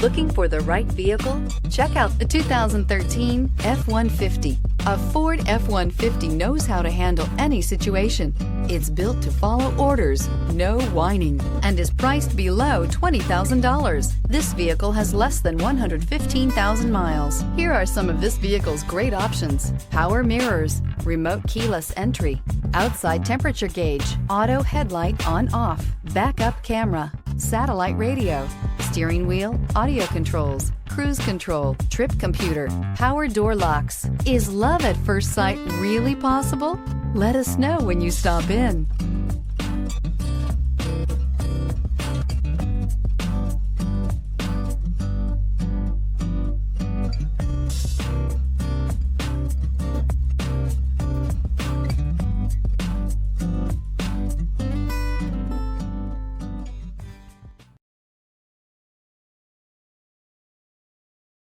Looking for the right vehicle? Check out the 2013 F-150. A Ford F-150 knows how to handle any situation. It's built to follow orders, no whining, and is priced below $20,000. This vehicle has less than 115,000 miles. Here are some of this vehicle's great options: power mirrors, remote keyless entry, outside temperature gauge, auto headlight on/off, backup camera, satellite radio, steering wheel audio controls, cruise control, trip computer, power door locks. Is love at first sight really possible? Let us know when you stop in.